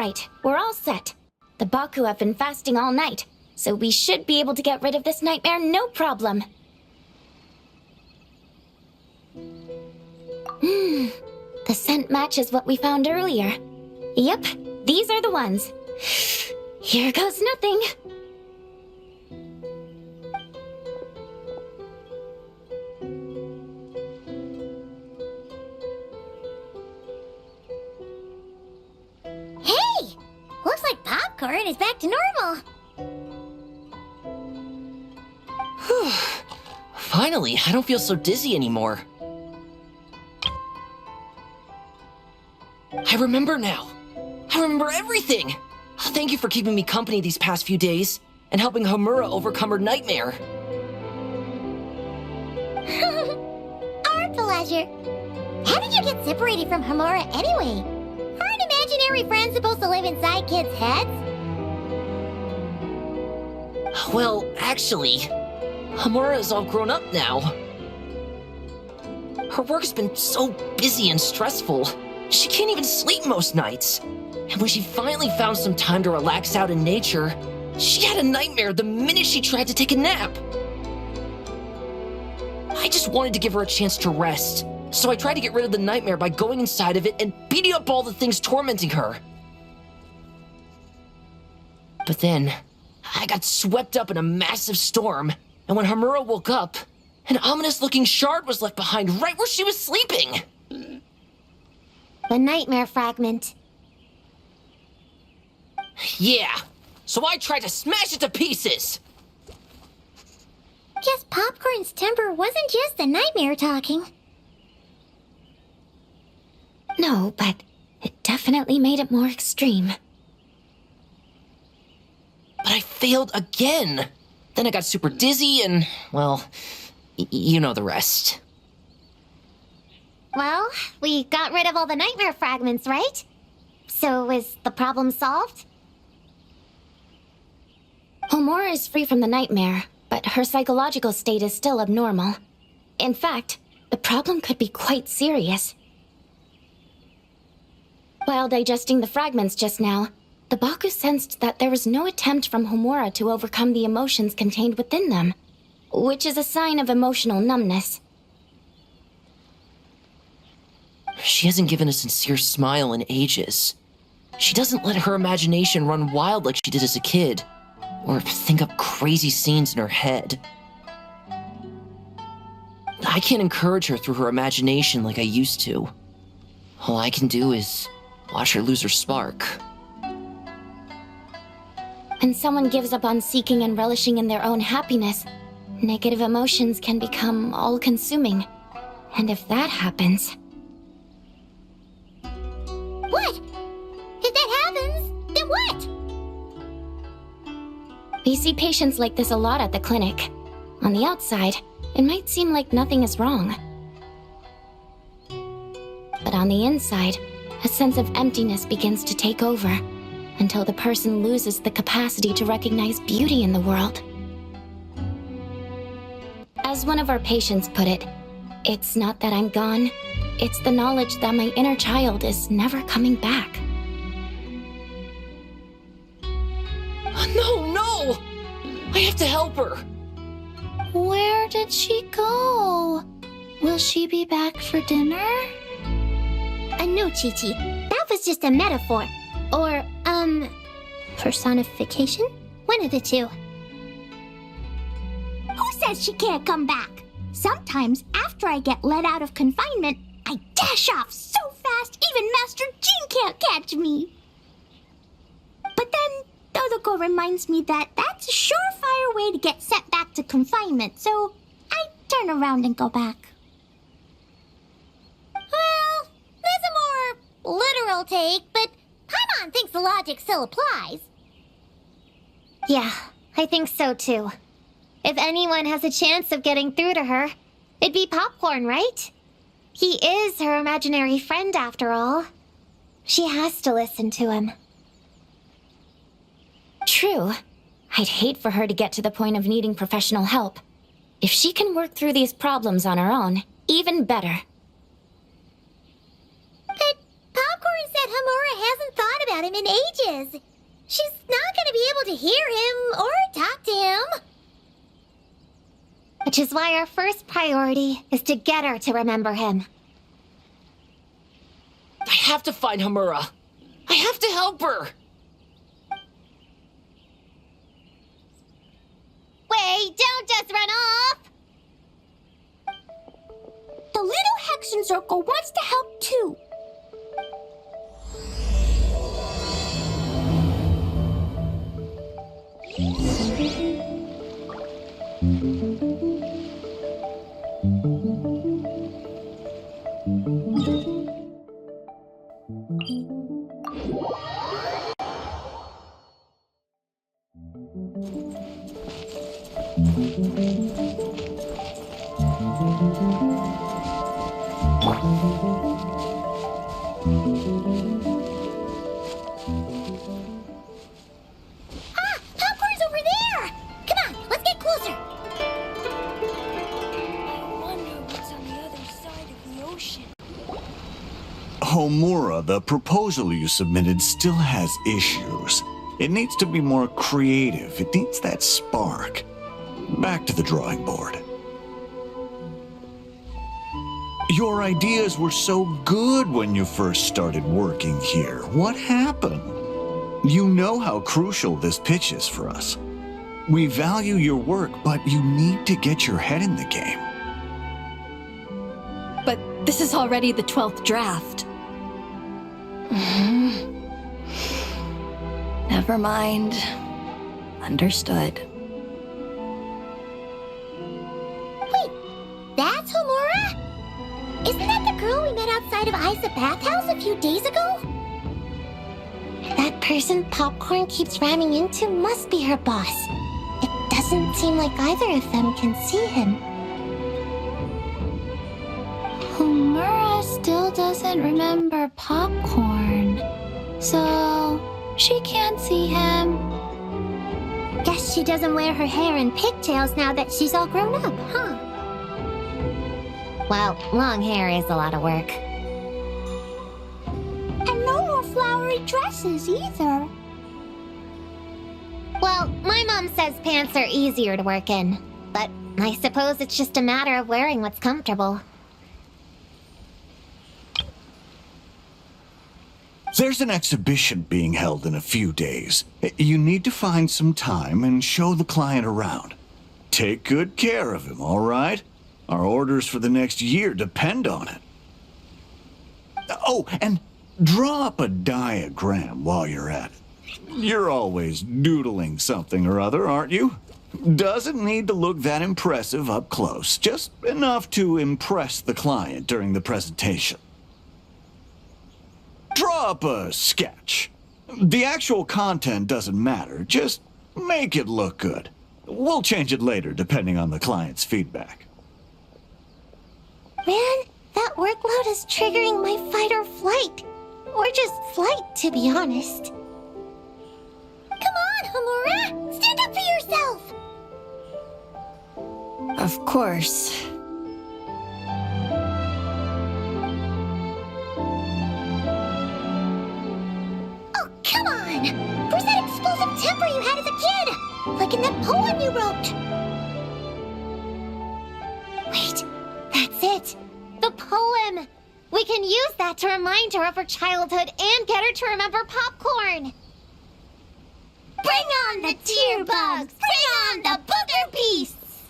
right, we're all set. The Baku have been fasting all night, so we should be able to get rid of this nightmare no problem. The scent matches what we found earlier. Yep, these are the ones. Here goes nothing. Hey! Looks like popcorn is back to normal. Finally, I don't feel so dizzy anymore. I remember now. I remember everything. Thank you for keeping me company these past few days and helping Homura overcome her nightmare. Our pleasure. How did you get separated from Homura anyway? Aren't imaginary friends supposed to live inside kids' heads? Well, actually, Homura is all grown up now. Her work's been so busy and stressful, she can't even sleep most nights. And when she finally found some time to relax out in nature, she had a nightmare the minute she tried to take a nap. I just wanted to give her a chance to rest, so I tried to get rid of the nightmare by going inside of it and beating up all the things tormenting her. But then, I got swept up in a massive storm, and when Homura woke up, an ominous-looking shard was left behind right where she was sleeping. The nightmare fragment. Yeah, so I tried to smash it to pieces. Guess Popcorn's temper wasn't just the nightmare talking. No, but it definitely made it more extreme. But I failed again. Then I got super dizzy and, well, you know the rest. Well, we got rid of all the nightmare fragments, right? So is the problem solved? Homura is free from the nightmare, but her psychological state is still abnormal. In fact, the problem could be quite serious. While digesting the fragments just now, the Baku sensed that there was no attempt from Homura to overcome the emotions contained within them, which is a sign of emotional numbness. She hasn't given a sincere smile in ages. She doesn't let her imagination run wild like she did as a kid, or think up crazy scenes in her head. I can't encourage her through her imagination like I used to. All I can do is watch her lose her spark. When someone gives up on seeking and relishing in their own happiness, negative emotions can become all-consuming. And if that happens... What? If that happens, then what? We see patients like this a lot at the clinic. On the outside, it might seem like nothing is wrong. But on the inside, a sense of emptiness begins to take over, until the person loses the capacity to recognize beauty in the world. As one of our patients put it, it's not that I'm gone, it's the knowledge that my inner child is never coming back. No! I have to help her! Where did she go? Will she be back for dinner? No, Chi-Chi. That was just a metaphor. Or, personification? One of the two. Who says she can't come back? Sometimes, after I get let out of confinement, I dash off so fast even Master Jean can't catch me. But then, Todoko reminds me that that's a surefire way to get sent back to confinement, so I turn around and go back. Well, that's a more literal take, but Paimon thinks the logic still applies. Yeah, I think so too. If anyone has a chance of getting through to her, it'd be Popcorn, right? He is her imaginary friend after all. She has to listen to him. True. I'd hate for her to get to the point of needing professional help. If she can work through these problems on her own, even better. But Popcorn said Homura hasn't thought about him in ages. She's not gonna be able to hear him or talk to him. Which is why our first priority is to get her to remember him. I have to find Homura. I have to help her. Wait, don't just run off! The little Hexen Circle wants to help too. Popcorn's over there! Come on, let's get closer. I wonder what's on the other side of the ocean. Homura, the proposal you submitted still has issues. It needs to be more creative. It needs that spark. Back to the drawing board. Your ideas were so good when you first started working here. What happened? You know how crucial this pitch is for us. We value your work, but you need to get your head in the game. But this is already the 12th draft. Never mind. Understood. Wait, that's Homura? Isn't that the girl we met outside of Isa Bathhouse a few days ago? That person Popcorn keeps ramming into must be her boss. It doesn't seem like either of them can see him. Homura still doesn't remember Popcorn, so she can't see him. Guess she doesn't wear her hair in pigtails now that she's all grown up, huh? Well, long hair is a lot of work. And no more flowery dresses either. Well, my mom says pants are easier to work in, but I suppose it's just a matter of wearing what's comfortable. There's an exhibition being held in a few days. You need to find some time and show the client around. Take good care of him, all right? Our orders for the next year depend on it. Oh, and draw up a diagram while you're at it. You're always doodling something or other, aren't you? Doesn't need to look that impressive up close, just enough to impress the client during the presentation. Draw up a sketch. The actual content doesn't matter, just make it look good. We'll change it later depending on the client's feedback. Man, that workload is triggering my fight or flight. Or just flight, to be honest. Come on, Homura! Stand up for yourself! Of course. Oh, come on! Where's that explosive temper you had as a kid? Like in that poem you wrote. Wait, that's it. The poem. We can use that to remind her of her childhood and get her to remember Popcorn. Bring on the tear bugs! Bring on the booger beasts!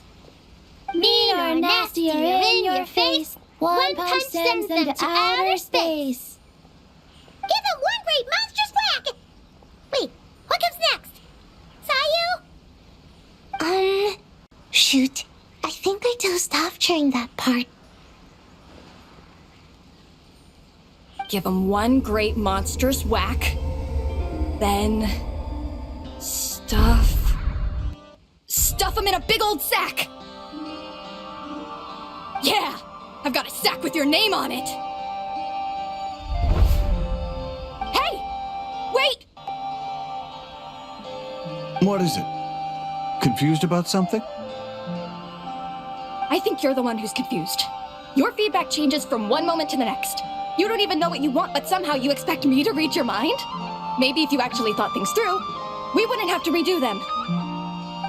Mean or nasty or in your face, one punch sends them to outer space. Give them one great monstrous whack! Wait, what comes next? Sayu? Shoot. I think I dozed off during that part. Give him one great monstrous whack. Then... Stuff him in a big old sack! Yeah! I've got a sack with your name on it! Hey! Wait! What is it? Confused about something? I think you're the one who's confused. Your feedback changes from one moment to the next. You don't even know what you want, but somehow you expect me to read your mind? Maybe if you actually thought things through, we wouldn't have to redo them.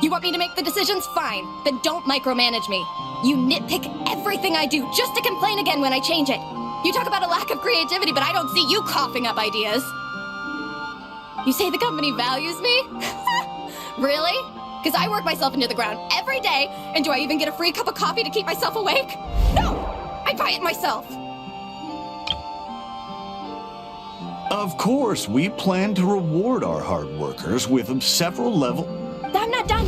You want me to make the decisions? Fine. Then don't micromanage me. You nitpick everything I do just to complain again when I change it. You talk about a lack of creativity, but I don't see you coughing up ideas. You say the company values me? Really? Because I work myself into the ground every day, and do I even get a free cup of coffee to keep myself awake? No! I buy it myself! Of course, we plan to reward our hard workers with several level... I'm not done.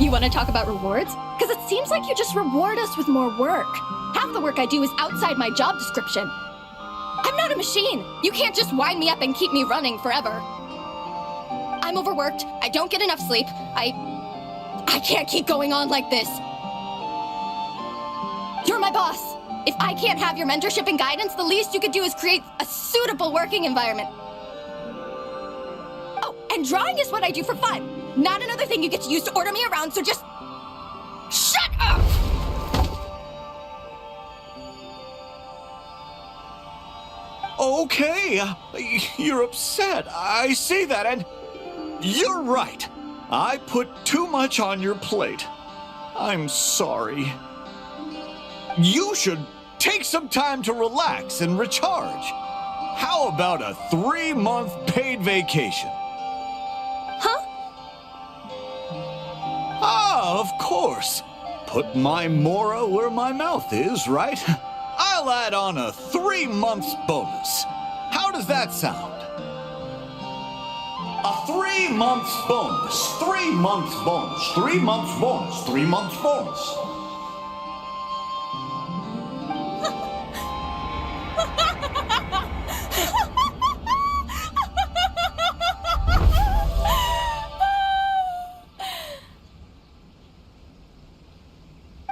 You want to talk about rewards? Because it seems like you just reward us with more work. Half the work I do is outside my job description. I'm not a machine. You can't just wind me up and keep me running forever. I'm overworked. I don't get enough sleep. I can't keep going on like this. You're my boss. If I can't have your mentorship and guidance, the least you could do is create a suitable working environment. Oh, and drawing is what I do for fun. Not another thing you get to use to order me around, so just... shut up! Okay, you're upset. I see that, and you're right. I put too much on your plate. I'm sorry. You should take some time to relax and recharge. How about a 3-month paid vacation? Huh? Ah, of course. Put my mora where my mouth is, right? I'll add on a 3-month bonus. How does that sound? A 3-month bonus. 3 months bonus. 3 months bonus. 3 months bonus.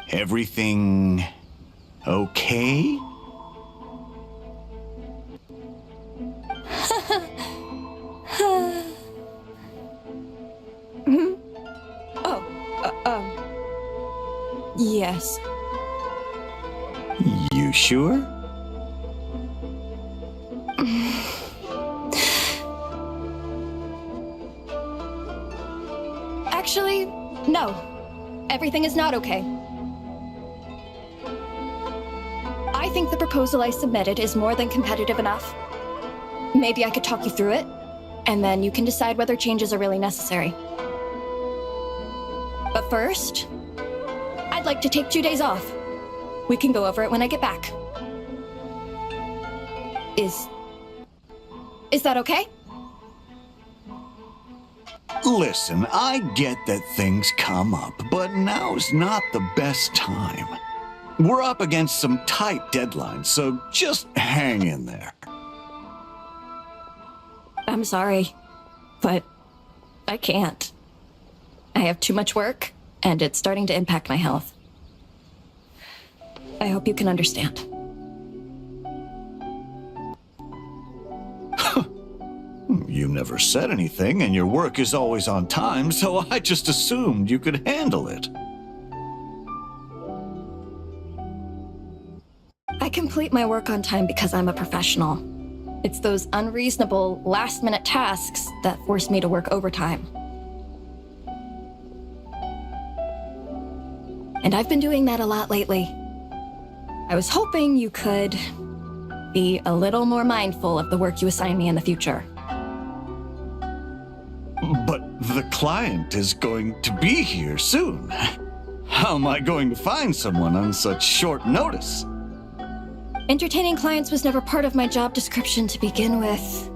Everything okay? Yes. You sure? Actually, no. Everything is not okay. I think the proposal I submitted is more than competitive enough. Maybe I could talk you through it, and then you can decide whether changes are really necessary. But first, I'd like to take 2 days off. We can go over it when I get back. Is that okay? Listen, I get that things come up, but now's not the best time. We're up against some tight deadlines, so just hang in there. I'm sorry, but I can't. I have too much work, and it's starting to impact my health. I hope you can understand. You never said anything, and your work is always on time, so I just assumed you could handle it. I complete my work on time because I'm a professional. It's those unreasonable, last-minute tasks that force me to work overtime. And I've been doing that a lot lately. I was hoping you could be a little more mindful of the work you assign me in the future. But the client is going to be here soon. How am I going to find someone on such short notice? Entertaining clients was never part of my job description to begin with.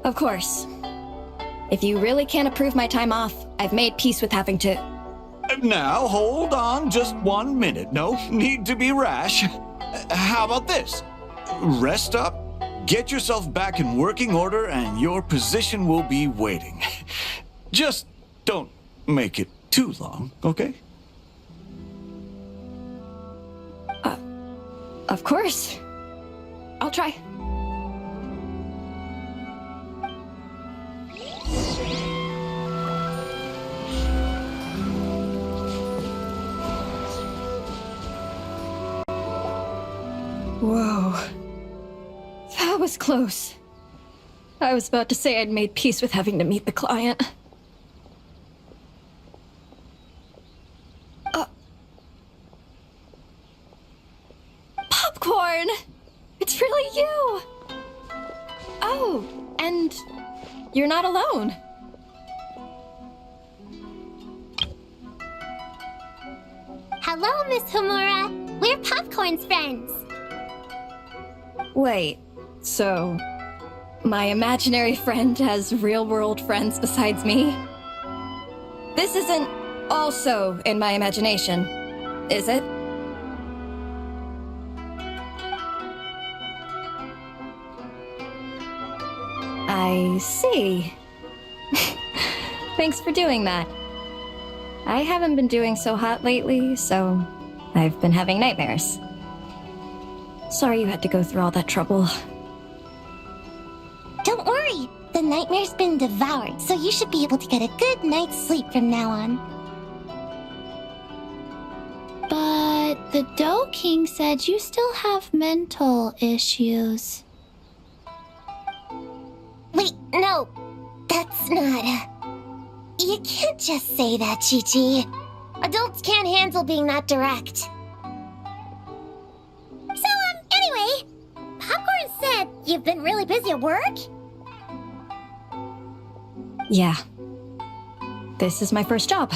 Of course. If you really can't approve my time off, I've made peace with having to... Now, hold on just 1 minute. No need to be rash. How about this? Rest up, get yourself back in working order, and your position will be waiting. Just don't make it too long, okay? Of course. I'll try. Whoa. That was close. I was about to say I'd made peace with having to meet the client. Popcorn! It's really you! Oh, and you're not alone. Hello, Miss Homura. We're Popcorn's friends. Wait, so my imaginary friend has real-world friends besides me? This isn't also in my imagination, is it? I see. Thanks for doing that. I haven't been doing so hot lately, so I've been having nightmares. Sorry you had to go through all that trouble. Don't worry. The nightmare's been devoured, so you should be able to get a good night's sleep from now on. But the Dough King said you still have mental issues. Wait, no. That's not... You can't just say that, Chi-Chi. Adults can't handle being that direct. So, anyway, Popcorn said you've been really busy at work? Yeah. This is my first job.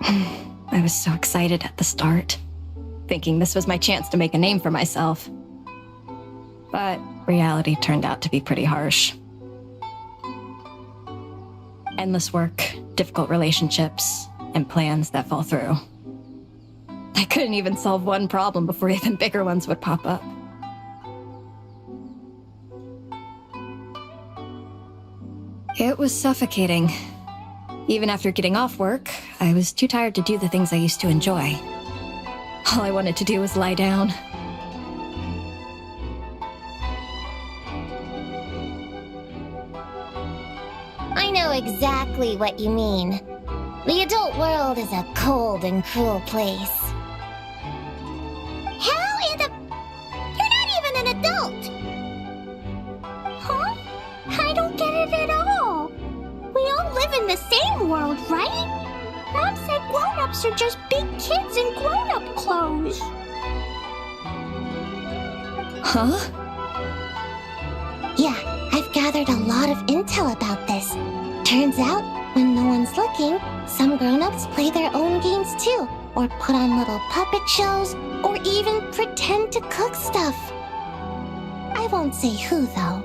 I was so excited at the start, thinking this was my chance to make a name for myself. But reality turned out to be pretty harsh. Endless work, difficult relationships, and plans that fall through. I couldn't even solve one problem before even bigger ones would pop up. It was suffocating. Even after getting off work, I was too tired to do the things I used to enjoy. All I wanted to do was lie down. I know exactly what you mean. The adult world is a cold and cruel place. How in the... You're not even an adult! Huh? I don't get it at all. We all live in the same world, right? Mom said grown-ups are just big kids in grown-up clothes. Huh? Yeah, I've gathered a lot of intel about this. Turns out, when no one's looking, some grown-ups play their own games too, or put on little puppet shows, or even pretend to cook stuff. I won't say who, though.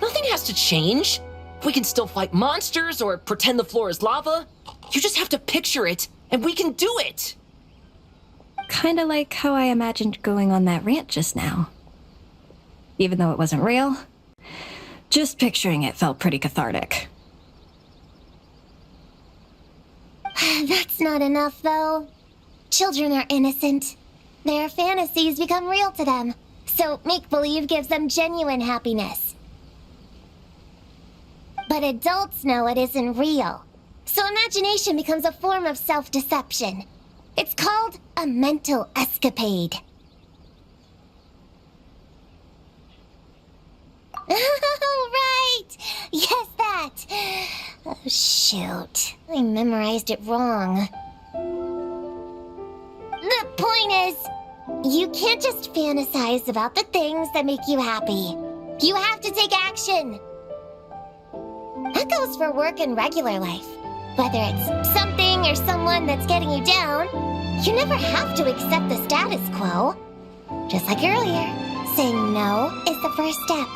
Nothing has to change. We can still fight monsters or pretend the floor is lava. You just have to picture it, and we can do it. Kinda like how I imagined going on that rant just now. Even though it wasn't real, just picturing it felt pretty cathartic. That's not enough, though. Children are innocent. Their fantasies become real to them, so make-believe gives them genuine happiness. But adults know it isn't real, so imagination becomes a form of self-deception. It's called a mental escapade. Oh, right! Yes, that! Oh, shoot. I memorized it wrong. The point is, you can't just fantasize about the things that make you happy. You have to take action. That goes for work and regular life. Whether it's something or someone that's getting you down, you never have to accept the status quo. Just like earlier, saying no is the first step.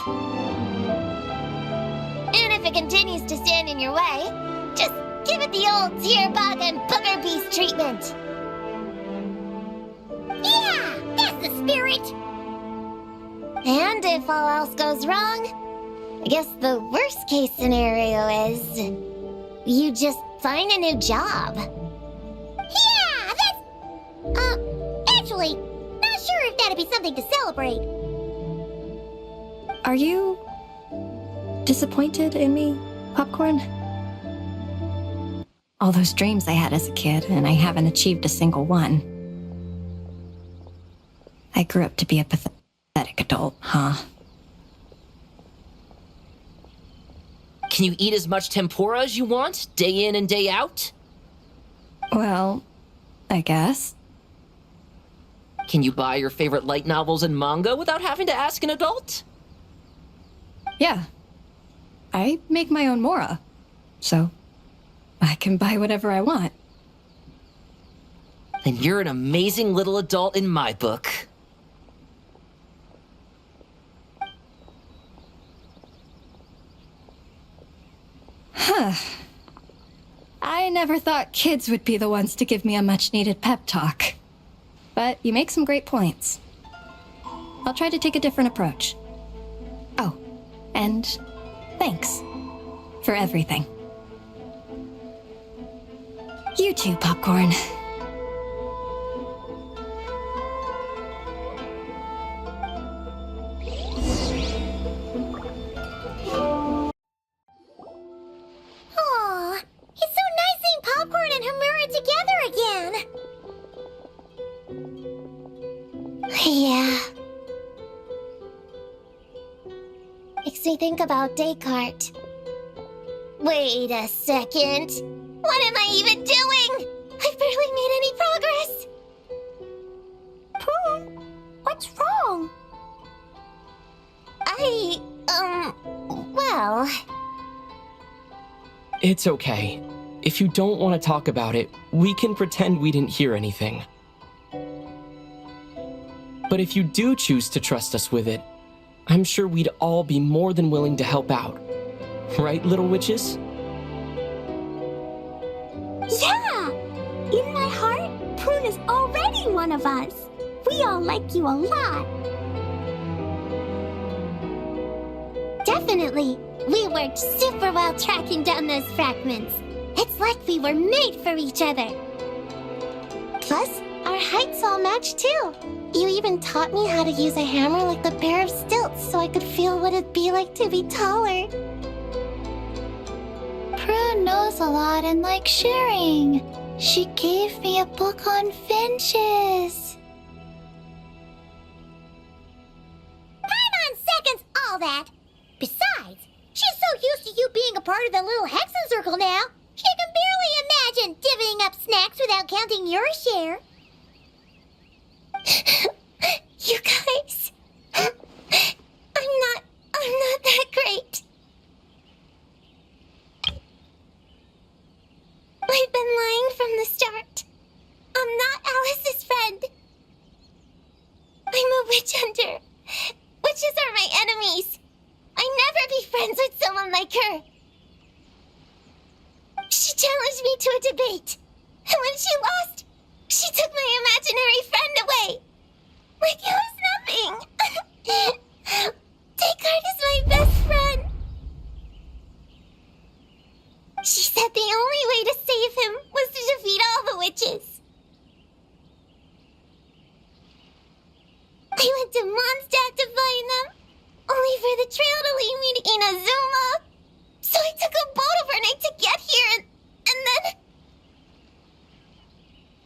And if it continues to stand in your way, just give it the old tear bug and booger beast treatment. Yeah, that's the spirit! And if all else goes wrong, I guess the worst case scenario is you just find a new job. Yeah, that's... actually, not sure if that'd be something to celebrate. Are you disappointed in me, Popcorn? All those dreams I had as a kid, and I haven't achieved a single one. I grew up to be a pathetic adult, huh? Can you eat as much tempura as you want, day in and day out? Well, I guess. Can you buy your favorite light novels and manga without having to ask an adult? Yeah. I make my own mora, so I can buy whatever I want. Then you're an amazing little adult in my book. Huh. I never thought kids would be the ones to give me a much-needed pep talk. But you make some great points. I'll try to take a different approach. Oh, and thanks for everything. You too, Popcorn. Aw, it's so nice seeing Popcorn and Hamura together again. Yeah. Makes me think about Descartes. Wait a second. What am I even doing? I've barely made any progress. Prune, what's wrong? Well... It's okay. If you don't want to talk about it, we can pretend we didn't hear anything. But if you do choose to trust us with it, I'm sure we'd all be more than willing to help out. Right, little witches? Yeah! In my heart, Prune is already one of us. We all like you a lot. Definitely. We worked super well tracking down those fragments. It's like we were made for each other. Plus, our heights all match too. You even taught me how to use a hammer like a pair of stilts so I could feel what it'd be like to be taller. Prune knows a lot and likes sharing. She gave me a book on finches. Paimon seconds all that. Besides, she's so used to you being a part of the little Hexen Circle now, she can barely imagine divvying up snacks without counting your share. You guys, I'm not that great. I've been lying from the start. I'm not Alice's friend. I'm a witch hunter. Witches are my enemies. I'd never be friends with someone like her. She challenged me to a debate, and when she lost, she took my imaginary friend away. Like it was nothing. Descartes is my best friend. She said the only way to save him was to defeat all the witches. I went to Mondstadt to find them, only for the trail to lead me to Inazuma. So I took a boat overnight to get here, and then...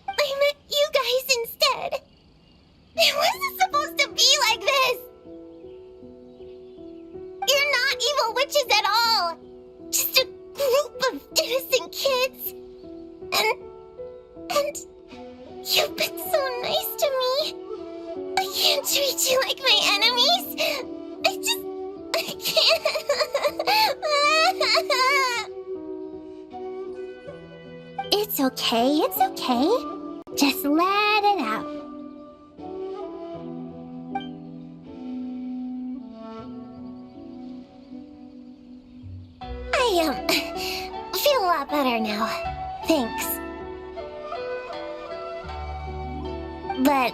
I met you guys instead. It wasn't supposed to be like this. You're not evil witches at all. Just a group of innocent kids. And you've been so nice to me. I can't treat you like my enemies. I can't. It's okay. Just let it out. I feel a lot better now. Thanks. But,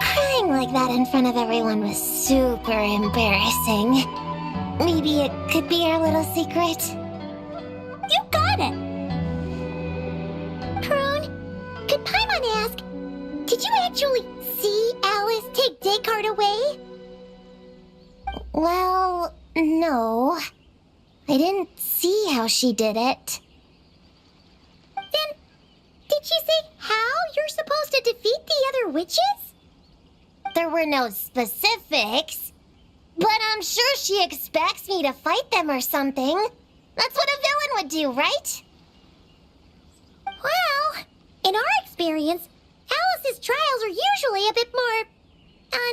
crying like that in front of everyone was super embarrassing. Maybe it could be our little secret. You got it! Prune, could Paimon ask, did you actually see Alice take Descartes away? Well, no. I didn't see how she did it. Then, did she say how you're supposed to defeat the other witches? no specifics. But I'm sure she expects me to fight them or something. That's what a villain would do, right? Well, in our experience, Alice's trials are usually a bit more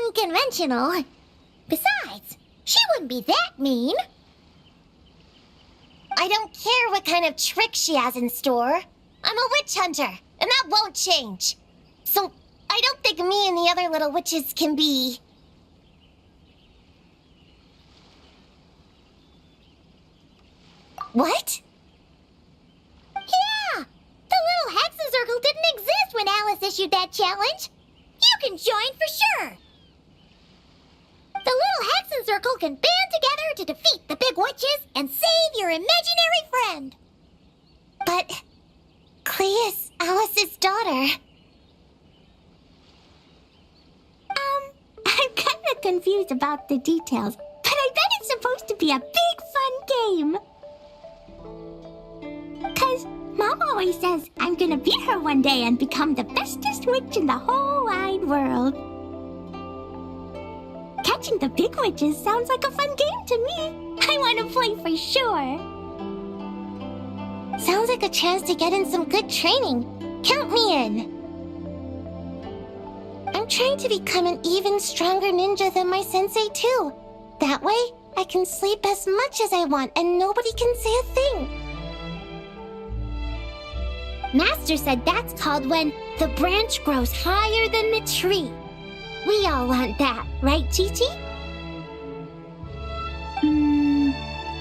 unconventional. Besides, she wouldn't be that mean. I don't care what kind of trick she has in store. I'm a witch hunter, and that won't change. So, I don't think me and the other little witches can be... What? Yeah! The little Hexen Circle didn't exist when Alice issued that challenge. You can join for sure. The little Hexen Circle can band together to defeat the big witches and save your imaginary friend. But... Clea is Alice's daughter. I'm kinda confused about the details, but I bet it's supposed to be a big fun game. 'Cause Mom always says I'm gonna beat her one day and become the bestest witch in the whole wide world. Catching the big witches sounds like a fun game to me. I want to play for sure. Sounds like a chance to get in some good training. Count me in. I'm trying to become an even stronger ninja than my sensei, too. That way, I can sleep as much as I want and nobody can say a thing. Master said that's called when the branch grows higher than the tree. We all want that, right, Chi-Chi?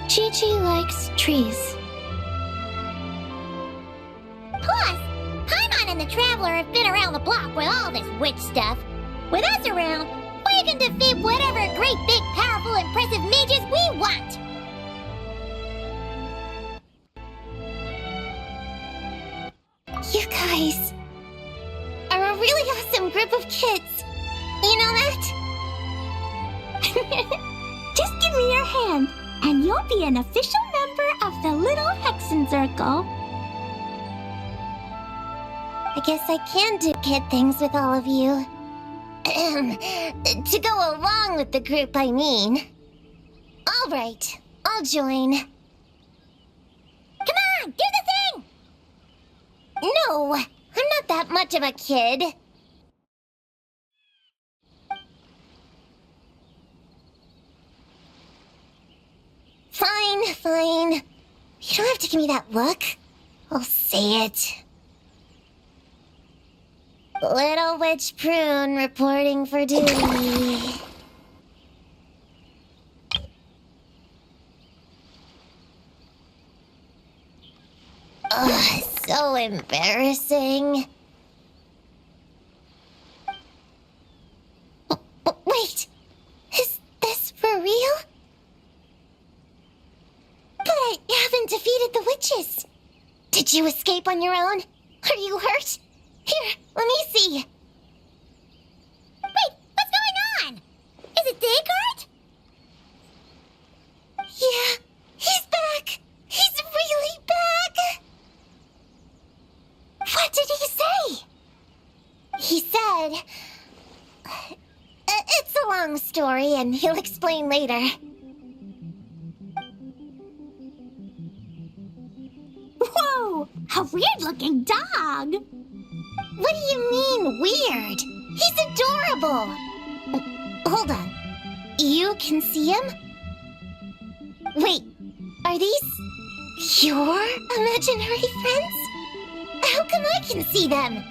Chi-Chi likes trees. Plus, Paimon and the Traveler have been around the block with all this witch stuff. With us around, we can defeat whatever great, big, powerful, impressive mages we want. You guys are a really awesome group of kids. You know that? Just give me your hand, and you'll be an official member of the Little Hexen Circle. I guess I can do kid things with all of you. To go along with the group, I mean. All right, I'll join. Come on, do the thing! No, I'm not that much of a kid. Fine. You don't have to give me that look. I'll say it. Little Witch Prune reporting for duty. Ugh, so embarrassing. Wait, is this for real? But I haven't defeated the witches. Did you escape on your own? Are you hurt? Here, let me see. Wait, what's going on? Is it Descartes? Yeah, he's back. He's really back. What did he say? He said... It's a long story, and he'll explain later. Whoa, a weird-looking dog. What do you mean, weird? He's adorable. Hold on. You can see him? Wait, are these your imaginary friends? How come I can see them?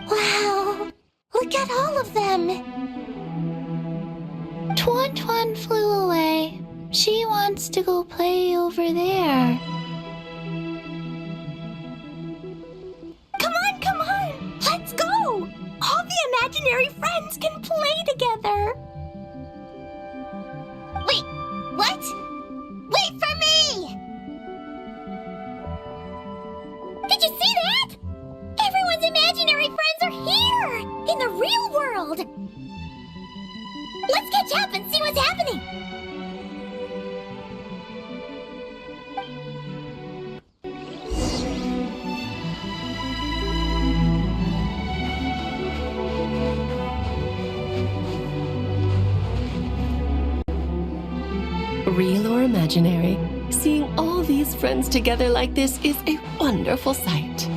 Wow, look at all of them. Tuan flew away. She wants to go play over there. Come on, let's go. All the imaginary friends can play together. Wait, what? Wait for me! Did you see that? Everyone's imaginary friends are here, in the real world. Let's catch up and see what's happening. imaginary. Seeing all these friends together like this is a wonderful sight.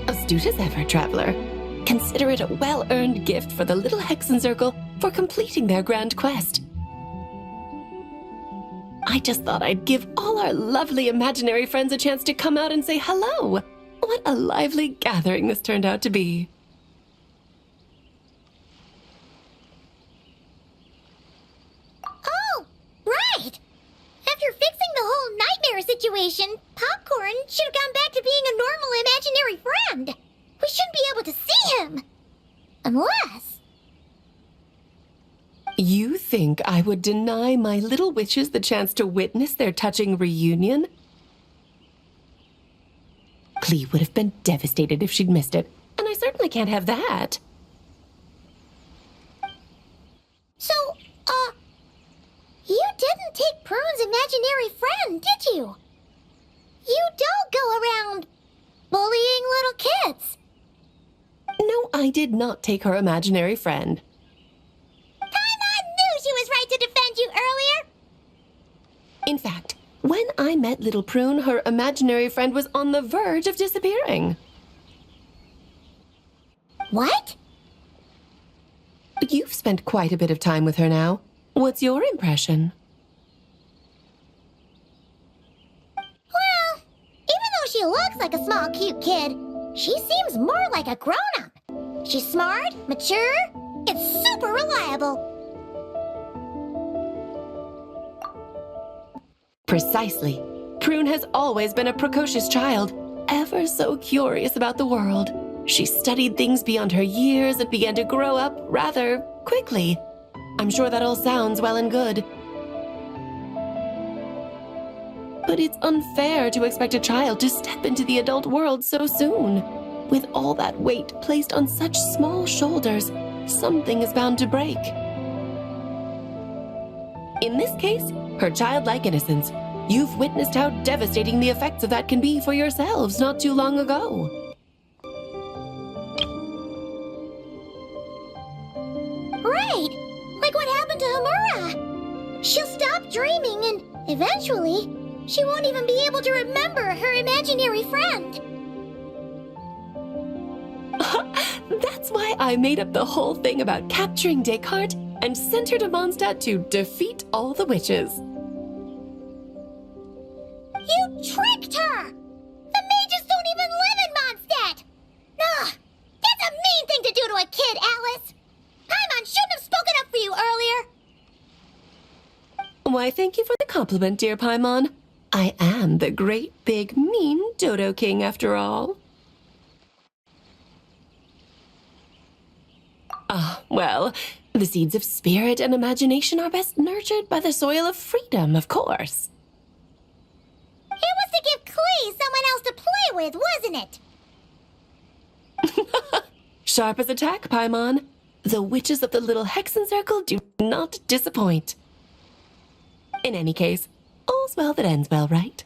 Astute as ever, traveler. Consider it a well-earned gift for the little Hexencircle for completing their grand quest. I just thought I'd give all our lovely imaginary friends a chance to come out and say hello. What a lively gathering this turned out to be. Oh, right! After fixing the whole nightmare situation, Popcorn should have gone back to being a normal imaginary friend. We shouldn't be able to see him. Unless... You think I would deny my little witches the chance to witness their touching reunion? Clee would have been devastated if she'd missed it, and I certainly can't have that. So, you didn't take Prune's imaginary friend, did you? You don't go around bullying little kids. No, I did not take her imaginary friend. Paimon knew she was right to defend you earlier. In fact, when I met Little Prune, her imaginary friend was on the verge of disappearing. What? You've spent quite a bit of time with her now. What's your impression? Well, even though she looks like a small, cute kid, she seems more like a grown-up. She's smart, mature, and super reliable. Precisely. Prune has always been a precocious child, ever so curious about the world. She studied things beyond her years and began to grow up rather quickly. I'm sure that all sounds well and good. But it's unfair to expect a child to step into the adult world so soon. With all that weight placed on such small shoulders, something is bound to break. In this case, her childlike innocence. You've witnessed how devastating the effects of that can be for yourselves not too long ago. Right! Like what happened to Hamura. She'll stop dreaming and eventually, she won't even be able to remember her imaginary friend. That's why I made up the whole thing about capturing Descartes and sent her to Mondstadt to defeat all the witches. You tricked her! The mages don't even live in Mondstadt! Ugh! That's a mean thing to do to a kid, Alice! Paimon shouldn't have spoken up for you earlier! Why, thank you for the compliment, dear Paimon. I am the great, big, mean Dodo King, after all. Well, the seeds of spirit and imagination are best nurtured by the soil of freedom, of course. It was to give Clee someone else to play with, wasn't it? Sharp as a tack, Paimon. The witches of the little Hexencircle do not disappoint. In any case, all's well that ends well, right?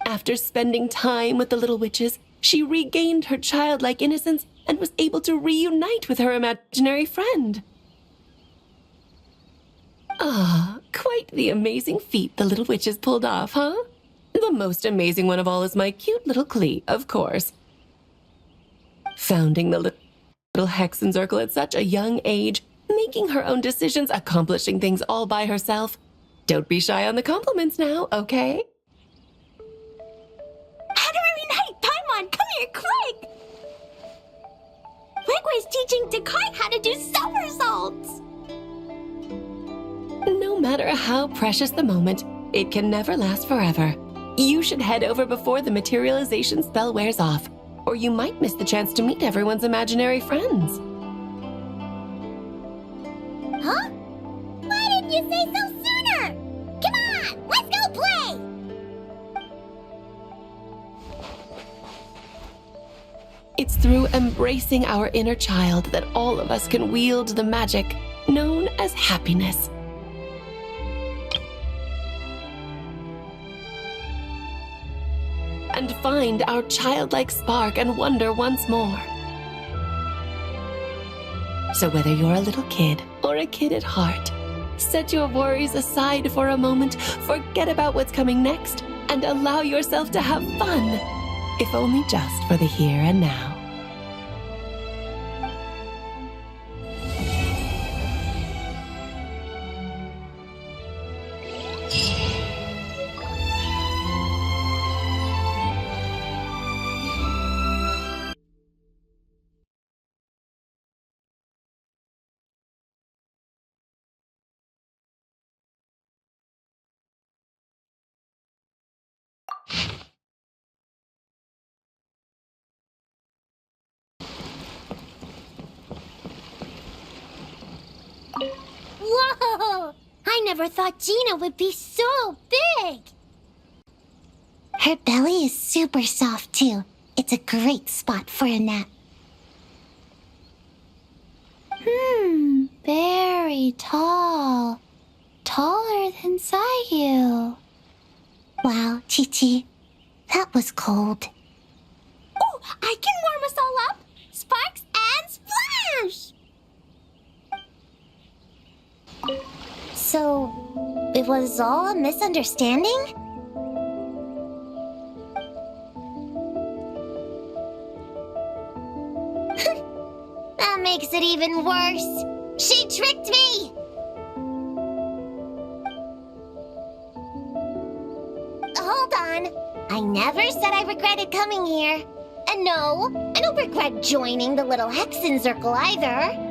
After spending time with the little witches, she regained her childlike innocence and was able to reunite with her imaginary friend. Quite the amazing feat the little witches pulled off, huh? The most amazing one of all is my cute little Clee, of course. Founding the little Hexencircle at such a young age, making her own decisions, accomplishing things all by herself. Don't be shy on the compliments now, okay? Honorary Knight, Paimon, come here, quick! Likewise teaching Descartes how to do somersaults! No matter how precious the moment, it can never last forever. You should head over before the materialization spell wears off, or you might miss the chance to meet everyone's imaginary friends. Huh? Why didn't you say so sooner? Come on, let's go play! It's through embracing our inner child that all of us can wield the magic known as happiness. And find our childlike spark and wonder once more. So whether you're a little kid or a kid at heart, set your worries aside for a moment, forget about what's coming next, and allow yourself to have fun, if only just for the here and now. Whoa! I never thought Gina would be so big! Her belly is super soft, too. It's a great spot for a nap. Very tall. Taller than Sayu. Wow, Chi-Chi, that was cold. Oh, I can warm us all up! Sparks and splash! So, it was all a misunderstanding? That makes it even worse. She tricked me! Hold on. I never said I regretted coming here. And no, I don't regret joining the little Hexen Circle either.